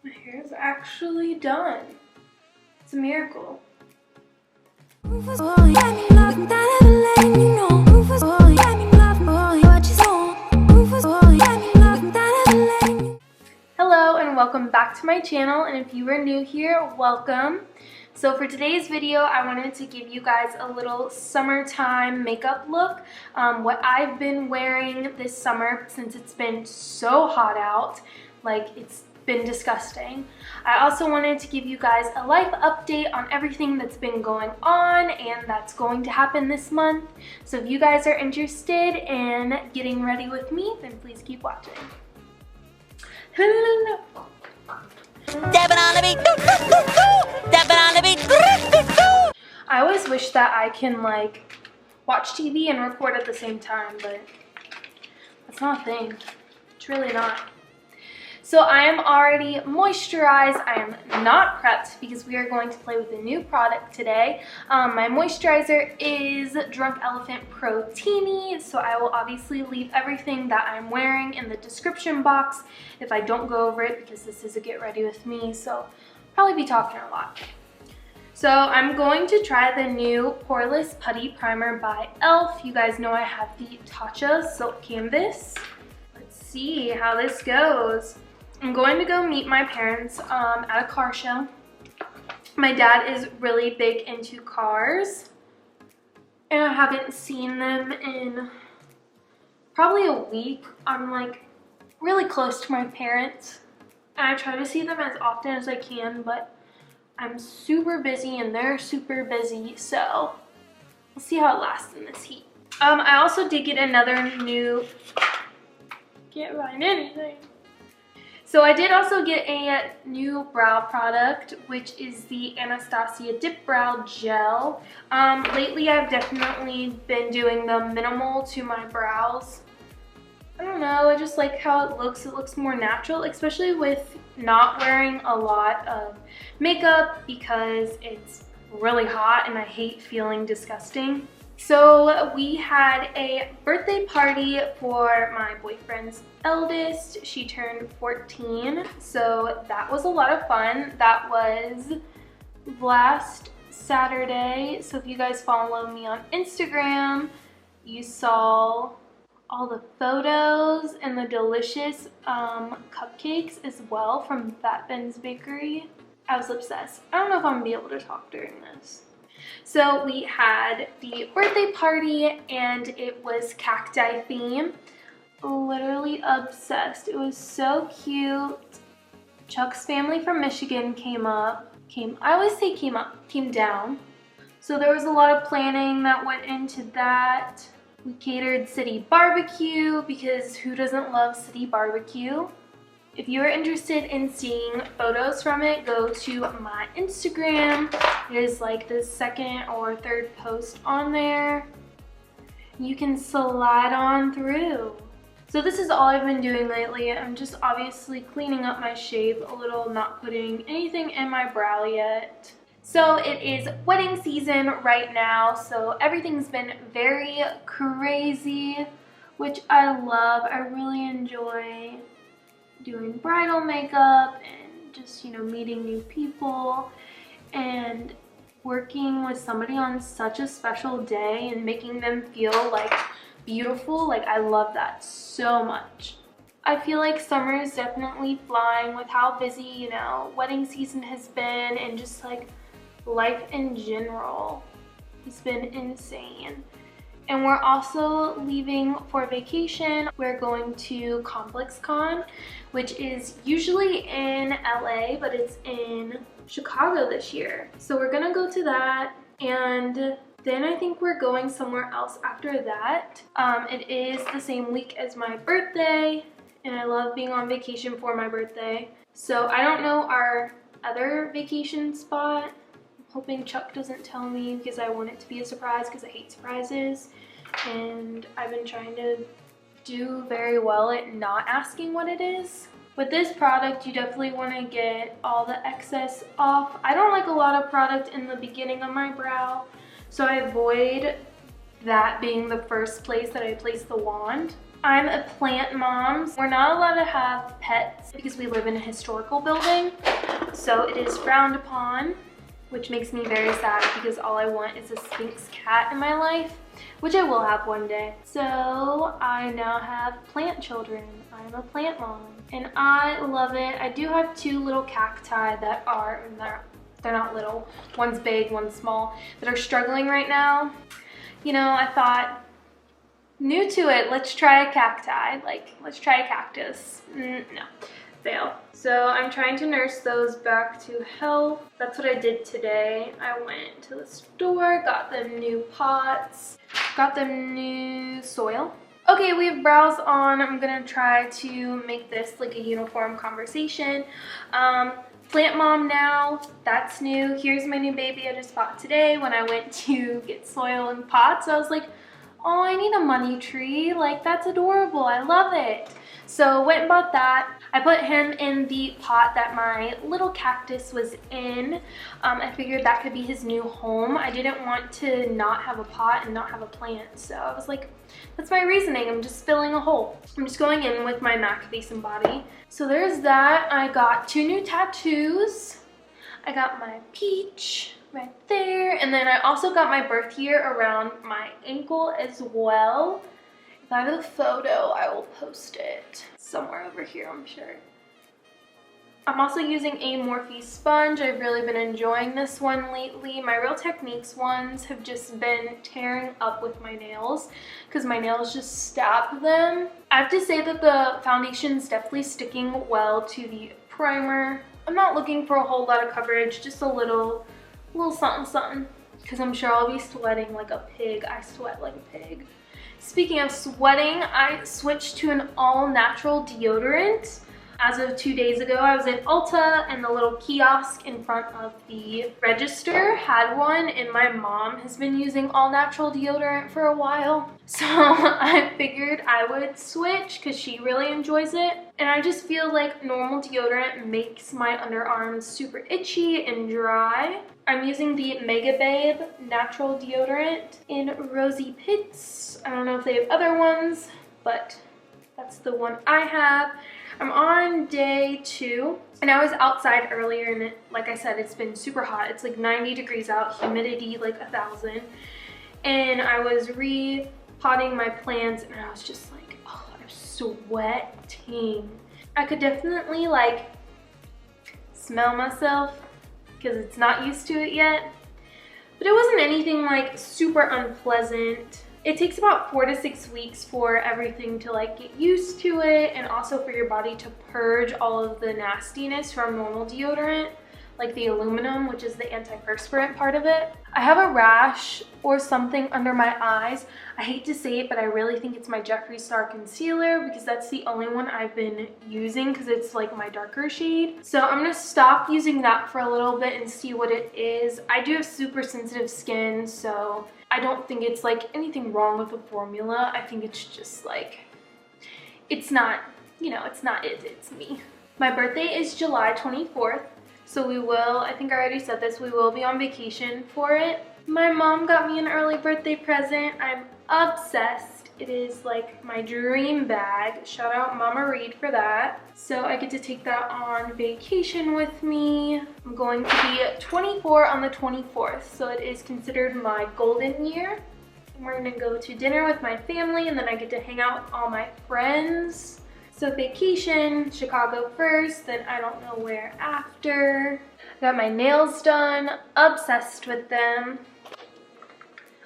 My hair is actually done. It's a miracle. Hello and welcome back to my channel, and if you are new here, welcome. So for today's video, I wanted to give you guys a little summertime makeup look. What I've been wearing this summer since it's been so hot out, like it's been disgusting. I also wanted to give you guys a life update on everything that's been going on and that's going to happen this month. So if you guys are interested in getting ready with me, then please keep watching. I always wish that I can like watch TV and record at the same time, but that's not a thing. It's really not. So I am already moisturized. I am not prepped because we are going to play with a new product today. My moisturizer is Drunk Elephant Pro Teeny, so I will obviously leave everything that I'm wearing in the description box if I don't go over it, because this is a get ready with me, so I'll probably be talking a lot. So I'm going to try the new Poreless Putty Primer by e.l.f. You guys know I have the Tatcha Silk Canvas. Let's see how this goes. I'm going to go meet my parents at a car show. My dad is really big into cars, and I haven't seen them in probably a week. I'm like really close to my parents, and I try to see them as often as I can, but I'm super busy and they're super busy, so we'll see how it lasts in this heat. I also did get another new, can't find anything. So I did also get a new brow product, which is the Anastasia Dip Brow Gel. Lately I've definitely been doing the minimal to my brows. I don't know, I just like how it looks. It looks more natural, especially with not wearing a lot of makeup because it's really hot and I hate feeling disgusting. So we had a birthday party for my boyfriend's eldest. She turned 14, so that was a lot of fun. That was last Saturday, so if you guys follow me on Instagram, you saw all the photos and the delicious cupcakes as well from Fat Ben's Bakery. I was obsessed. I don't know if I'm gonna be able to talk during this. So we had the birthday party and it was cacti theme. Literally obsessed. It was so cute. Chuck's family from Michigan came down. So there was a lot of planning that went into that. We catered city barbecue because who doesn't love city barbecue? If you are interested in seeing photos from it, go to my Instagram. It is like the second or third post on there. You can slide on through. So this is all I've been doing lately. I'm just obviously cleaning up my shape a little, not putting anything in my brow yet. So it is wedding season right now, so everything's been very crazy, which I love. I really enjoy doing bridal makeup and just, you know, meeting new people and working with somebody on such a special day and making them feel like beautiful. Like, I love that so much. I feel like summer is definitely flying with how busy, you know, wedding season has been, and just like life in general has been insane. And we're also leaving for vacation. We're going to ComplexCon, which is usually in LA, but it's in Chicago this year. So we're gonna go to that, and then I think we're going somewhere else after that. It is the same week as my birthday, and I love being on vacation for my birthday. So I don't know our other vacation spot. Hoping Chuck doesn't tell me because I want it to be a surprise, because I hate surprises, and I've been trying to do very well at not asking what it is. With this product, you definitely want to get all the excess off. I don't like a lot of product in the beginning of my brow, so I avoid that being the first place that I place the wand. I'm a plant mom. We're not allowed to have pets because we live in a historical building, so it is frowned upon, which makes me very sad because all I want is a Sphinx cat in my life, which I will have one day. So I now have plant children. I'm a plant mom and I love it. I do have 2 little cacti that are, they're not little, one's big, one's small, that are struggling right now. You know, I thought, new to it, let's try a cacti, like let's try a cactus. No, fail. So I'm trying to nurse those back to health. That's what I did today. I went to the store, got them new pots, got them new soil. Okay, we have brows on. I'm gonna try to make this like a uniform conversation. Plant mom now, that's new. Here's my new baby I just bought today. When I went to get soil and pots, I was like, oh, I need a money tree. Like, that's adorable. I love it. So went and bought that. I put him in the pot that my little cactus was in. I figured that could be his new home. I didn't want to not have a pot and not have a plant. So I was like, that's my reasoning. I'm just filling a hole. I'm just going in with my MAC Face and Body. So there's that. I got 2 new tattoos. I got my peach right there, and then I also got my birth year around my ankle as well. If I have a photo, I will post it somewhere over here, I'm sure. I'm also using a Morphe sponge. I've really been enjoying this one lately. My Real Techniques ones have just been tearing up with my nails because my nails just stab them. I have to say that the foundation is definitely sticking well to the primer. I'm not looking for a whole lot of coverage, just a little something something, because I'm sure I'll be sweating like a pig. I sweat like a pig. Speaking of sweating, I switched to an all-natural deodorant. As of 2 days ago, I was in Ulta and the little kiosk in front of the register had one, and my mom has been using all-natural deodorant for a while. So I figured I would switch because she really enjoys it. And I just feel like normal deodorant makes my underarms super itchy and dry. I'm using the Mega Babe natural deodorant in Rosy Pits. I don't know if they have other ones, but that's the one I have. I'm on day 2, and I was outside earlier, and like I said, it's been super hot. It's like 90 degrees out, humidity like 1,000. And I was repotting my plants, and I was just like, oh, I'm sweating. I could definitely like smell myself because it's not used to it yet. But it wasn't anything like super unpleasant. It takes about 4 to 6 weeks for everything to like get used to it, and also for your body to purge all of the nastiness from normal deodorant, like the aluminum, which is the antiperspirant part of it. I have a rash or something under my eyes. I hate to say it, but I really think it's my Jeffree Star Concealer because that's the only one I've been using because it's like my darker shade. So I'm gonna stop using that for a little bit and see what it is. I do have super sensitive skin, so I don't think it's like anything wrong with the formula. I think it's just like, it's not, you know, it's not it, it's me. My birthday is July 24th. So we will, I think I already said this, we will be on vacation for it. My mom got me an early birthday present. I'm obsessed. It is like my dream bag. Shout out Mama Reed for that. So I get to take that on vacation with me. I'm going to be 24 on the 24th. So it is considered my golden year. And we're gonna go to dinner with my family, and then I get to hang out with all my friends. So vacation, Chicago first, then I don't know where after. Got my nails done, obsessed with them.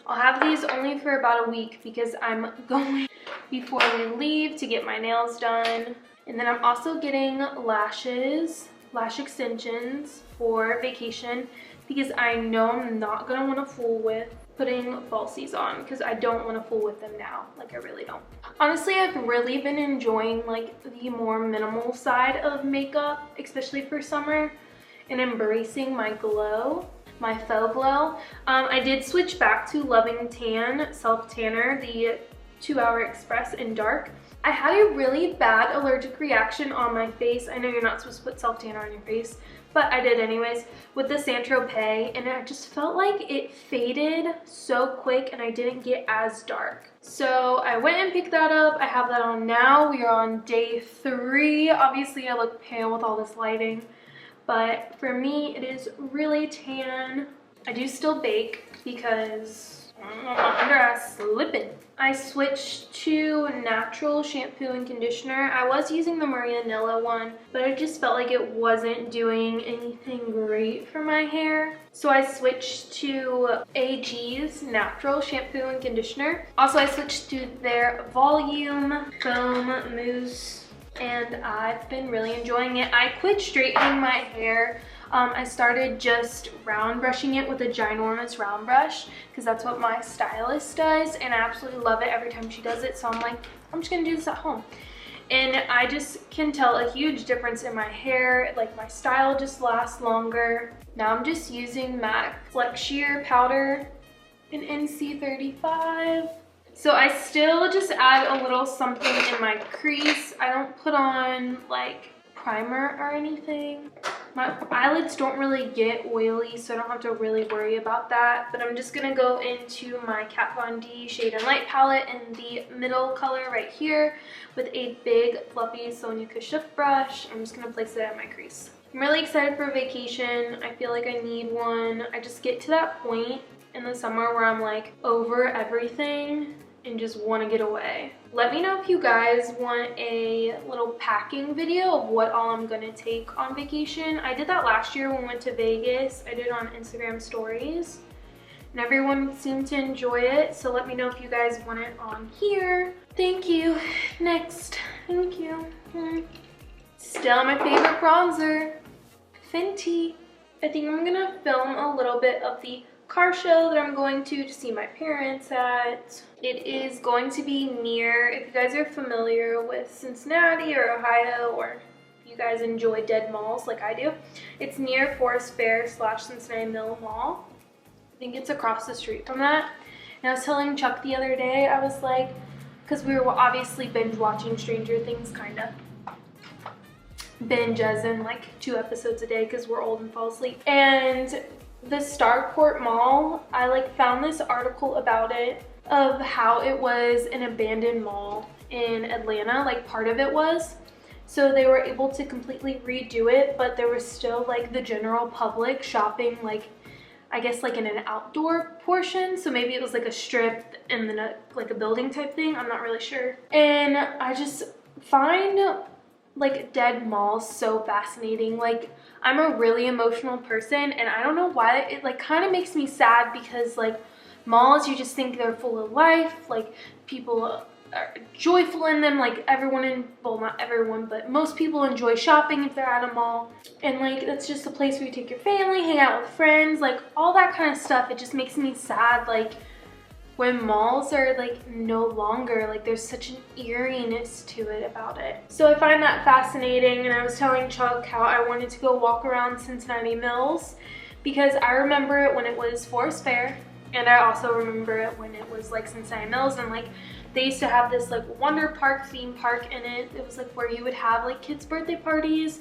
I'll have these only for about a week because I'm going before we leave to get my nails done. And then I'm also getting lashes, lash extensions for vacation because I know I'm not gonna wanna fool with putting falsies on because I don't want to fool with them now. Like, I really don't. Honestly, I've really been enjoying like the more minimal side of makeup, especially for summer, and embracing my glow, my faux glow. I did switch back to Loving Tan Self Tanner, the 2 Hour Express in dark. I had a really bad allergic reaction on my face. I know you're not supposed to put self-tanner on your face, but I did anyways with the Saint-Tropez, and I just felt like it faded so quick and I didn't get as dark. So I went and picked that up. I have that on now. We are on day 3. Obviously I look pale with all this lighting, but for me it is really tan. I do still bake because my under eye slipping. I switched to natural shampoo and conditioner. I was using the Marianella one, but I just felt like it wasn't doing anything great for my hair. So I switched to AG's natural shampoo and conditioner. Also, I switched to their volume foam mousse, and I've been really enjoying it. I quit straightening my hair. I started just round brushing it with a ginormous round brush because that's what my stylist does, and I absolutely love it every time she does it. So I'm like, I'm just gonna do this at home. And I just can tell a huge difference in my hair. Like, my style just lasts longer. Now I'm just using MAC Flex Sheer powder in NC35. So I still just add a little something in my crease. I don't put on like primer or anything. My eyelids don't really get oily, so I don't have to really worry about that. But I'm just gonna go into my Kat Von D Shade and Light palette in the middle color right here with a big fluffy Sonia Kashif brush. I'm just gonna place it at my crease. I'm really excited for vacation. I feel like I need one. I just get to that point in the summer where I'm like over everything and just want to get away. Let me know if you guys want a little packing video of what all I'm gonna take on vacation. I did that last year when we went to Vegas. I did it on Instagram stories and everyone seemed to enjoy it. So let me know if you guys want it on here. Thank you. Next. Thank you. Still my favorite bronzer, Fenty. I think I'm gonna film a little bit of the car show that I'm going to see my parents at. It is going to be near, if you guys are familiar with Cincinnati or Ohio, or if you guys enjoy dead malls like I do, it's near Forest Fair / Cincinnati Mills Mall. I think it's across the street from that. And I was telling Chuck the other day, I was like, because we were obviously binge watching Stranger Things, kind of. Binge as in like 2 episodes a day because we're old and fall asleep. And the Starcourt Mall, I like found this article about it, of how it was an abandoned mall in Atlanta, like part of it was. So they were able to completely redo it, but there was still like the general public shopping, like I guess like in an outdoor portion. So maybe it was like a strip and then like a building type thing, I'm not really sure. And I just find like dead malls so fascinating. Like, I'm a really emotional person, and I don't know why it like kind of makes me sad, because like malls, you just think they're full of life, like people are joyful in them, like everyone well, not everyone, but most people enjoy shopping if they're at a mall, and like that's just a place where you take your family, hang out with friends, like all that kind of stuff. It just makes me sad, like when malls are like no longer, like there's such an eeriness to it about it. So I find that fascinating, and I was telling Chuck how I wanted to go walk around Cincinnati Mills because I remember it when it was Forest Fair, and I also remember it when it was like Cincinnati Mills, and like they used to have this like Wonder Park theme park in it. It was like where you would have like kids' birthday parties.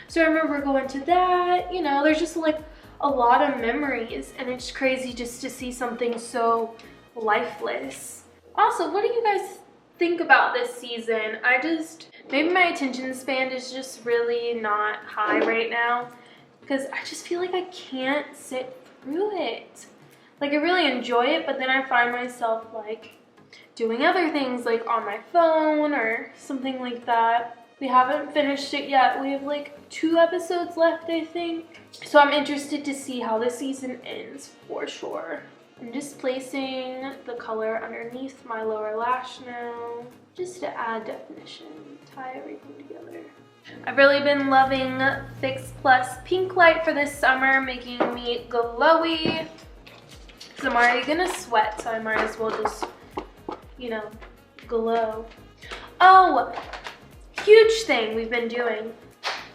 So I remember going to that, you know, there's just like a lot of memories, and it's crazy just to see something so lifeless. Also, what do you guys think about this season? Maybe my attention span is just really not high right now, because I just feel like I can't sit through it. Like I really enjoy it, but then I find myself like doing other things like on my phone or something like that. We haven't finished it yet. We have like 2 episodes left, I think. So I'm interested to see how this season ends for sure. I'm just placing the color underneath my lower lash now, just to add definition, tie everything together. I've really been loving Fix Plus Pink Light for this summer, making me glowy. Because I'm already gonna sweat, so I might as well just, you know, glow. Oh, huge thing we've been doing.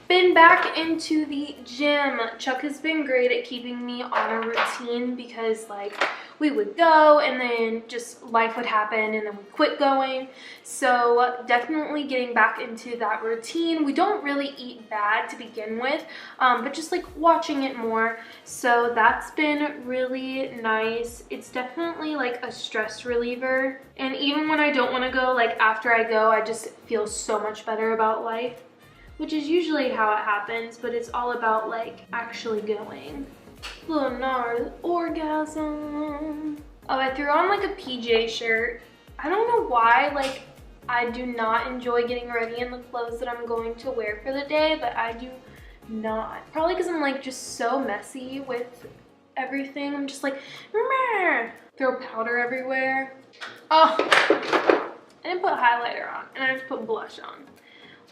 Been back into the gym. Chuck has been great at keeping me on a routine because like we would go and then just life would happen and then we quit going. So definitely getting back into that routine. We don't really eat bad to begin with, but just like watching it more. So that's been really nice. It's definitely like a stress reliever. And even when I don't want to go, like after I go, I just feel so much better about life, which is usually how it happens, but it's all about like actually going. Little Nars, Orgasm. Oh, I threw on like a PJ shirt. I don't know why, like I do not enjoy getting ready in the clothes that I'm going to wear for the day, but I do not. Probably because I'm like just so messy with everything. I'm just like, meh. Throw powder everywhere. Oh, I didn't put highlighter on and I just put blush on.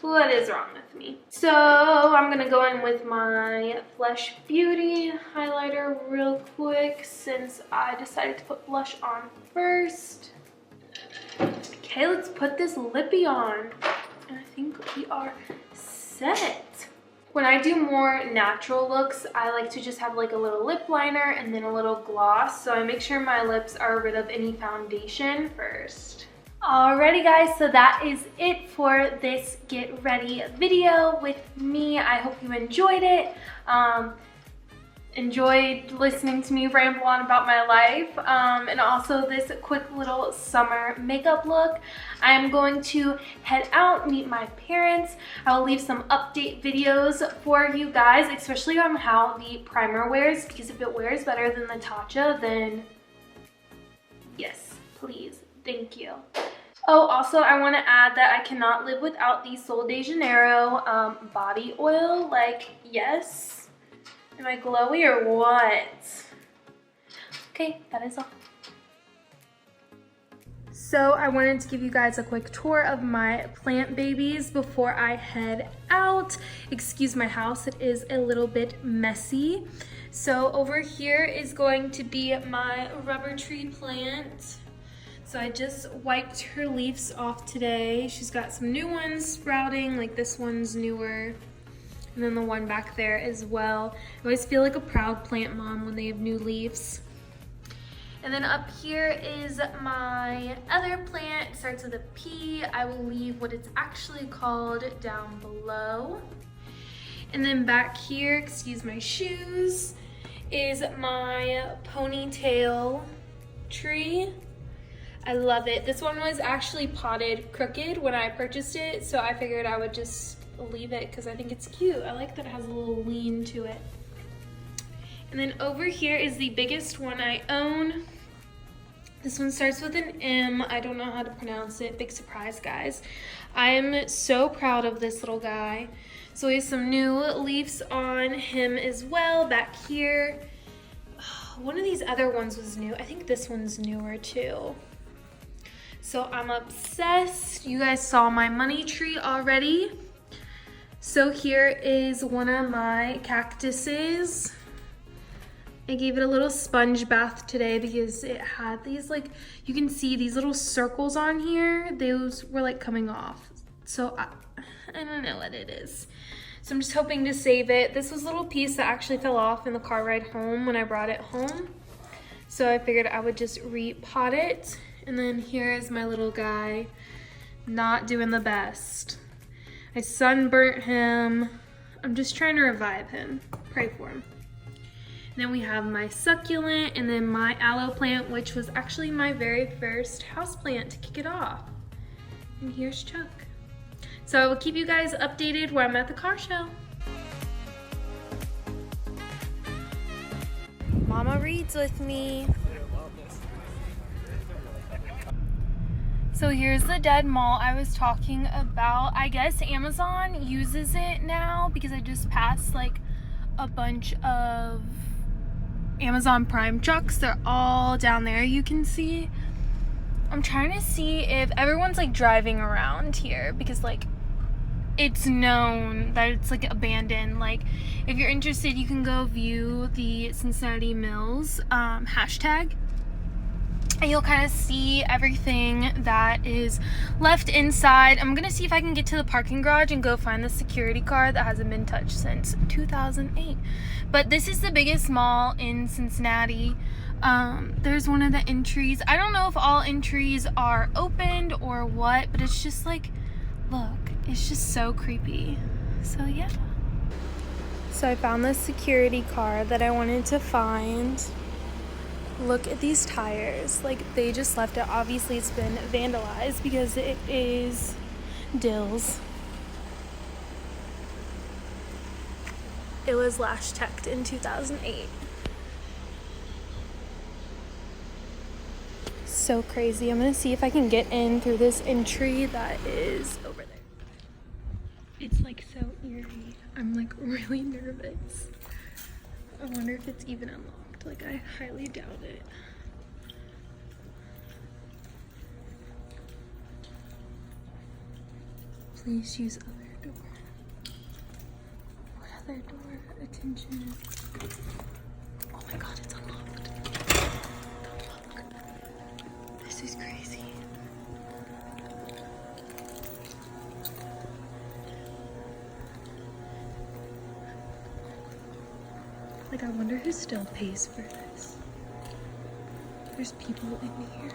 What is wrong with me? So I'm gonna go in with my Flesh Beauty highlighter real quick since I decided to put blush on first. Okay, let's put this lippy on. And I think we are set. When I do more natural looks, I like to just have like a little lip liner and then a little gloss. So I make sure my lips are rid of any foundation first. Alrighty guys, so that is it for this get ready video with me. I hope you enjoyed it. Enjoyed listening to me ramble on about my life, and also this quick little summer makeup look. I am going to head out, meet my parents. I will leave some update videos for you guys, especially on how the primer wears, because if it wears better than the Tatcha, then yes, please, thank you. Oh, also I want to add that I cannot live without the Sol de Janeiro body oil. Like, yes. Am I glowy or what? Okay, that is all. So I wanted to give you guys a quick tour of my plant babies before I head out. Excuse my house, it is a little bit messy. So over here is going to be my rubber tree plant. So I just wiped her leaves off today. She's got some new ones sprouting, like this one's newer. And then the one back there as well. I always feel like a proud plant mom when they have new leaves. And then up here is my other plant. It starts with a P. I will leave what it's actually called down below. And then back here, excuse my shoes, is my ponytail tree. I love it. This one was actually potted crooked when I purchased it, so I figured I would just leave it because I think it's cute. I like that it has a little lean to it. And then over here is the biggest one I own. This one starts with an M. I don't know how to pronounce it. Big surprise, guys. I am so proud of this little guy. So we have some new leaves on him as well back here. One of these other ones was new. I think this one's newer too. So I'm obsessed. You guys saw my money tree already. So here is one of my cactuses. I gave it a little sponge bath today because it had these, like, you can see these little circles on here. Those were like coming off. So I don't know what it is. So I'm just hoping to save it. This was a little piece that actually fell off in the car ride home when I brought it home. So I figured I would just repot it. And then here is my little guy, not doing the best. I sunburnt him. I'm just trying to revive him. Pray for him. And then we have my succulent and then my aloe plant, which was actually my very first houseplant to kick it off. And here's Chuck. So I will keep you guys updated where I'm at the car show. Mama reads with me. So here's the dead mall I was talking about. I guess Amazon uses it now because I just passed like a bunch of Amazon Prime trucks. They're all down there, you can see. I'm trying to see if everyone's like driving around here because like it's known that it's like abandoned. Like if you're interested, you can go view the Cincinnati Mills hashtag. and you'll kind of see everything that is left inside. I'm gonna see if I can get to the parking garage and go find the security card that hasn't been touched since 2008. But this is the biggest mall in Cincinnati. There's one of the entries. I don't know if all entries are opened or what, but it's just like, look, it's just so creepy. So yeah. So I found this security card that I wanted to find. Look at these tires. Like, they just left it. Obviously it's been vandalized because it is Dills. It was last checked in 2008. So crazy. I'm gonna see if I can get in through this entry that is over there. It's like so eerie. I'm like really nervous. I wonder if it's even unlocked. Like, I highly doubt it. Please use other door. What other door? Attention. Oh my god, it's unlocked. Look. This is crazy. Like, I wonder who still pays for this. There's people in here.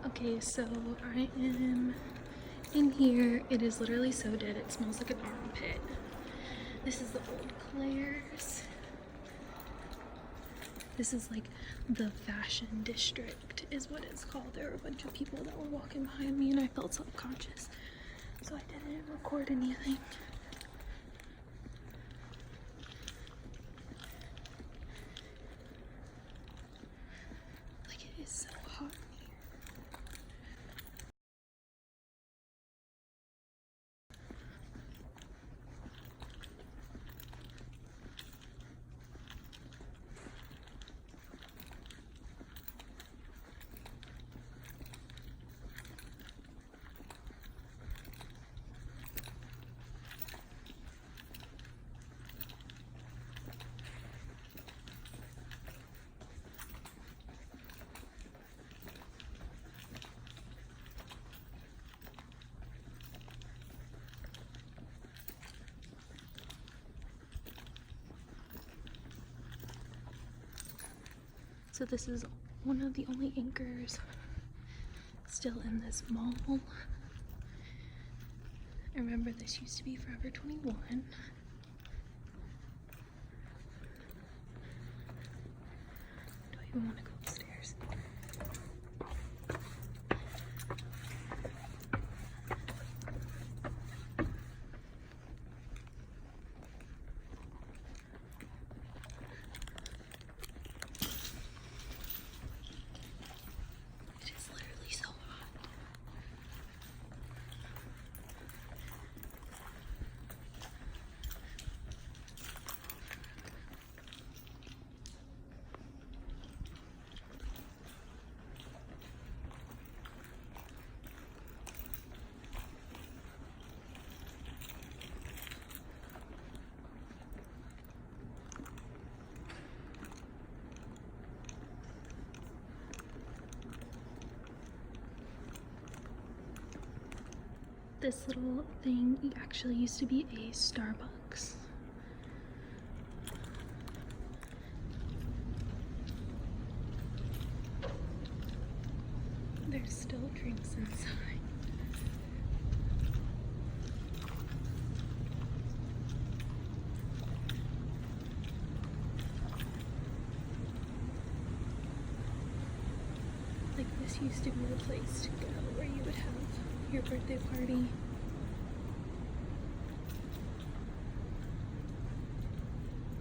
Okay, so I am in here. It is literally so dead. It smells like an armpit. This is the old Claire's. This is like the fashion district is what it's called. There were a bunch of people that were walking behind me and I felt self-conscious. So I didn't record anything. Like, it is so hot in here. So this is one of the only anchors still in this mall. I remember this used to be Forever 21. Do I even want to go upstairs? This little thing actually used to be a Starbucks. There's still drinks inside. Like, this used to be the place to go where you would have your birthday party.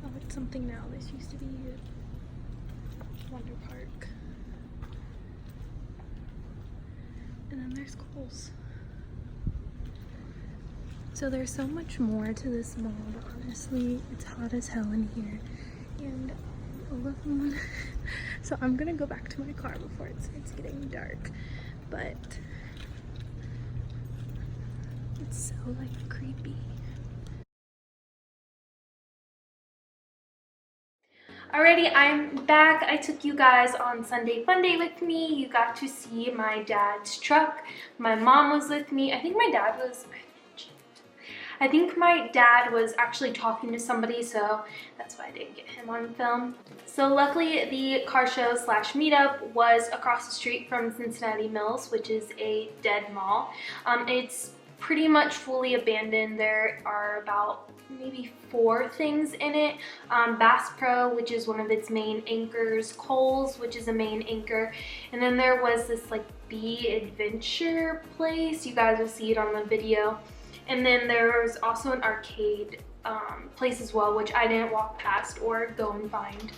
Oh, it's something now. This used to be Wonder Park. And then there's Kohl's. So there's so much more to this mall, but honestly, it's hot as hell in here. And alone. So I'm gonna go back to my car before it starts getting dark. But it's so like creepy. Alrighty, I'm back. I took you guys on Sunday Funday with me. You got to see my dad's truck. My mom was with me. I think my dad was actually talking to somebody, so that's why I didn't get him on film. So luckily the car show slash meetup was across the street from Cincinnati Mills, which is a dead mall. It's pretty much fully abandoned. There are about maybe 4 things in it. Bass Pro, which is one of its main anchors, Kohl's, which is a main anchor, and then there was this like bee adventure place. You guys will see it on the video. And then there's also an arcade place as well, which I didn't walk past or go and find.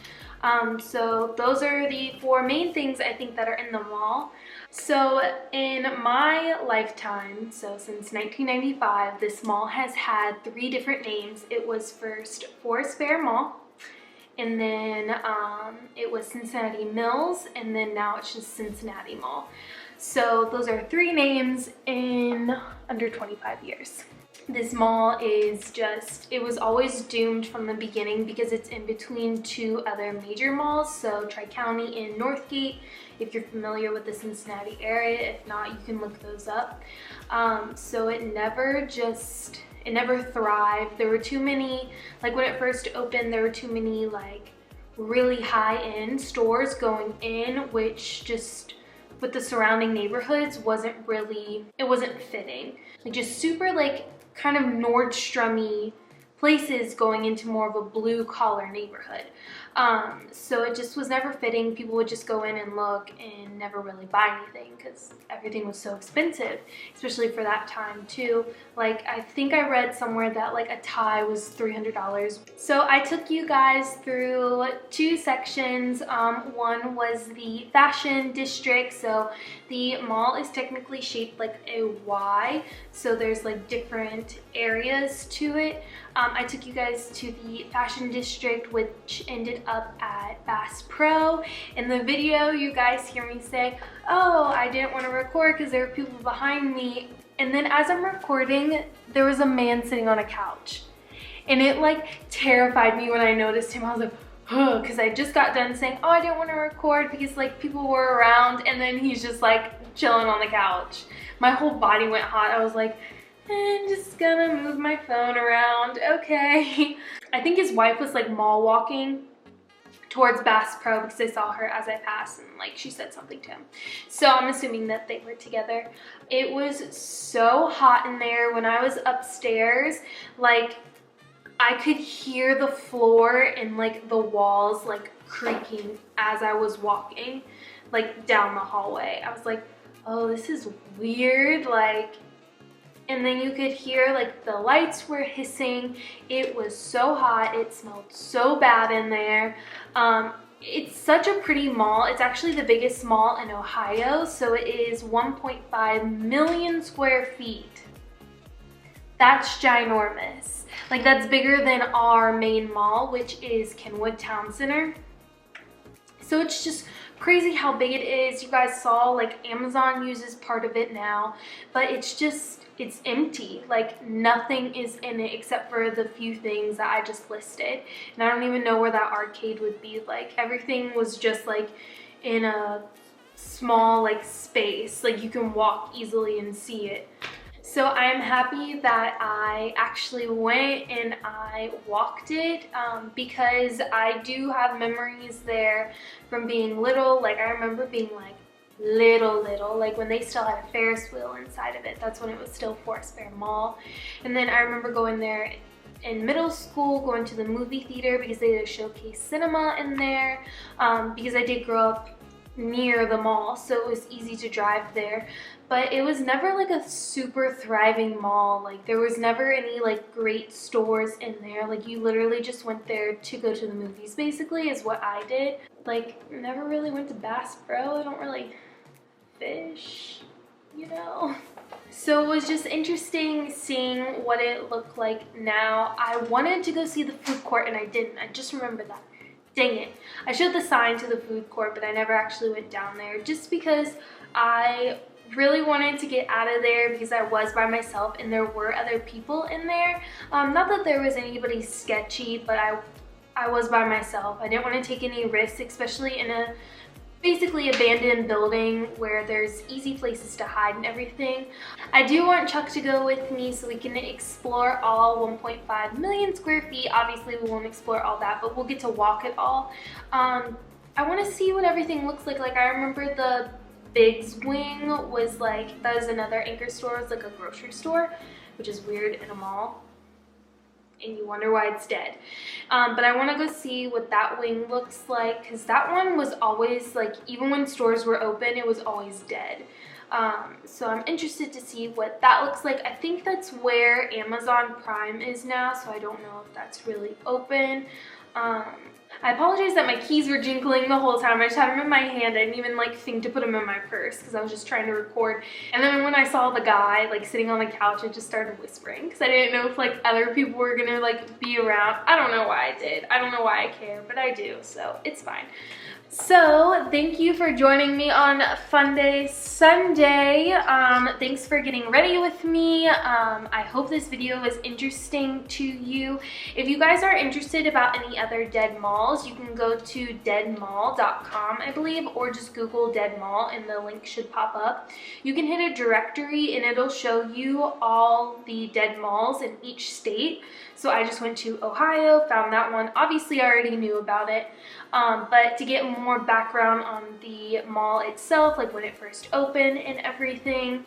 So those are the 4 main things I think that are in the mall. So in my lifetime, so since 1995, this mall has had 3 different names. It was first Forest Fair Mall, and then it was Cincinnati Mills, and then now it's just Cincinnati Mall. So those are 3 names in under 25 years. This mall is just, it was always doomed from the beginning because it's in between 2 other major malls. So Tri-County and Northgate, if you're familiar with the Cincinnati area. If not, you can look those up. So it never thrived. There were too many, like when it first opened, there were too many like really high-end stores going in, which just with the surrounding neighborhoods wasn't fitting. Like just super like kind of Nordstrom-y places going into more of a blue collar neighborhood. So it just was never fitting. People would just go in and look and never really buy anything because everything was so expensive, especially for that time too. Like I think I read somewhere that like a tie was $300. So I took you guys through 2 sections. One was the fashion district. So the mall is technically shaped like a Y. So there's like different areas to it. I took you guys to the fashion district, which ended up at Bass Pro. In the video, you guys hear me say, oh, I didn't want to record because there were people behind me. And then as I'm recording, there was a man sitting on a couch. And it like terrified me when I noticed him. I was like, oh, because I just got done saying, oh, I didn't want to record because like people were around, and then he's just like chilling on the couch. My whole body went hot. I was like, I'm just gonna move my phone around, okay. I think his wife was like mall walking towards Bass Pro because I saw her as I passed and like she said something to him. So I'm assuming that they were together. It was so hot in there. When I was upstairs, like I could hear the floor and like the walls like creaking as I was walking like down the hallway. I was like, oh, this is weird, like. And then you could hear like the lights were hissing. It was so hot. It smelled so bad in there. It's such a pretty mall. It's actually the biggest mall in Ohio. So it is 1.5 million square feet. That's ginormous. Like that's bigger than our main mall, which is Kenwood Town Center. So it's just crazy how big it is. You guys saw like Amazon uses part of it now, but it's empty. Like nothing is in it except for the few things that I just listed. And I don't even know where that arcade would be. Like everything was just like in a small like space. Like you can walk easily and see it. So I am happy that I actually went and I walked it because I do have memories there from being little. Like I remember being like little, like when they still had a Ferris wheel inside of it. That's when it was still Forest Fair Mall. And then I remember going there in middle school, going to the movie theater because they did a showcase cinema in there because I did grow up near the mall, so it was easy to drive there. But it was never like a super thriving mall. Like there was never any like great stores in there. Like you literally just went there to go to the movies basically is what I did. Like never really went to Bass Pro. I don't really fish, you know. So it was just interesting seeing what it looked like now. I wanted to go see the food court and I didn't. I just remembered that. Dang it. I showed the sign to the food court, but I never actually went down there just because I really wanted to get out of there because I was by myself and there were other people in there. Not that there was anybody sketchy, but I was by myself. I didn't want to take any risks, especially in a basically abandoned building where there's easy places to hide and everything. I do want Chuck to go with me so we can explore all 1.5 million square feet. Obviously we won't explore all that, but we'll get to walk it all. I want to see what everything looks like. Like, I remember the Big's wing was like, that was another anchor store. It's like a grocery store, which is weird in a mall, and you wonder why it's dead. But I want to go see what that wing looks like, because that one was always like, even when stores were open, it was always dead. So I'm interested to see what that looks like. I think that's where Amazon Prime is now, so I don't know if that's really open. I apologize that my keys were jingling the whole time. I just had them in my hand. I didn't even like think to put them in my purse because I was just trying to record. And then when I saw the guy like sitting on the couch, I just started whispering because I didn't know if like other people were gonna like be around. I don't know why I did. I don't know why I care, but I do, so it's fine. So thank you for joining me on Funday Sunday. Thanks for getting ready with me. I hope this video was interesting to you. If you guys are interested about any other dead malls, you can go to deadmall.com, I believe, or just Google dead mall and the link should pop up. You can hit a directory and it'll show you all the dead malls in each state. So I just went to Ohio, found that one. Obviously I already knew about it, but to get more background on the mall itself, like when it first opened and everything.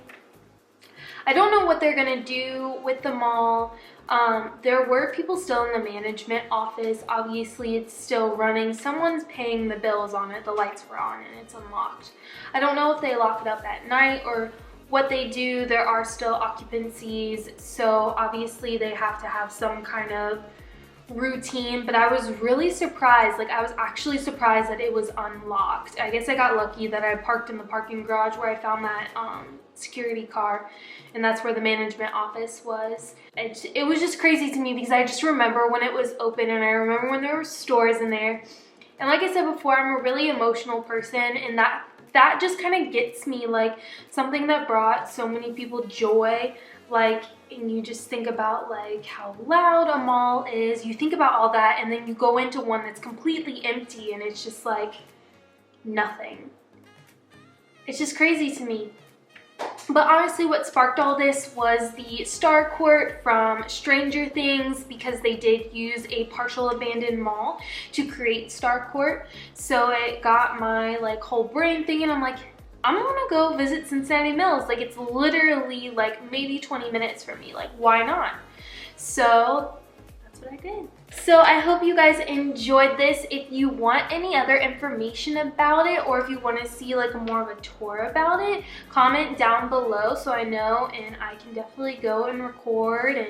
I don't know what they're gonna do with the mall. There were people still in the management office. Obviously it's still running. Someone's paying the bills on it. The lights were on and it's unlocked. I don't know if they lock it up at night or what they do. There are still occupancies, so obviously they have to have some kind of routine, but I was really surprised. Like, I was actually surprised that it was unlocked. I guess I got lucky that I parked in the parking garage where I found that security car, and that's where the management office was. It was just crazy to me because I just remember when it was open, and I remember when there were stores in there. And like I said before, I'm a really emotional person, and that just kind of gets me, like something that brought so many people joy, like, and you just think about like how loud a mall is, you think about all that, and then you go into one that's completely empty and it's just like nothing. It's just crazy to me. But honestly, what sparked all this was the Star Court from Stranger Things, because they did use a partial abandoned mall to create Star Court. So it got my like whole brain thinking. I'm like, I'm gonna go visit Cincinnati Mills. Like, it's literally like maybe 20 minutes from me. Like, why not? So that's what I did. So I hope you guys enjoyed this. If you want any other information about it, or if you want to see like more of a tour about it, comment down below so I know, and I can definitely go and record and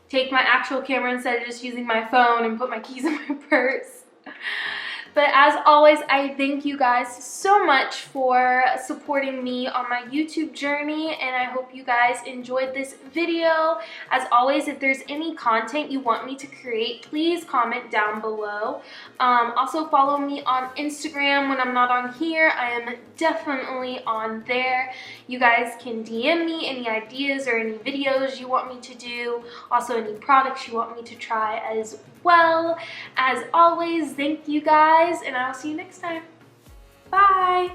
take my actual camera instead of just using my phone and put my keys in my purse. But as always, I thank you guys so much for supporting me on my YouTube journey, and I hope you guys enjoyed this video. As always, if there's any content you want me to create, please comment down below. Also follow me on Instagram when I'm not on here. I am definitely on there. You guys can DM me any ideas or any videos you want me to do. Also any products you want me to try as well. As always, thank you guys, and I'll see you next time. Bye!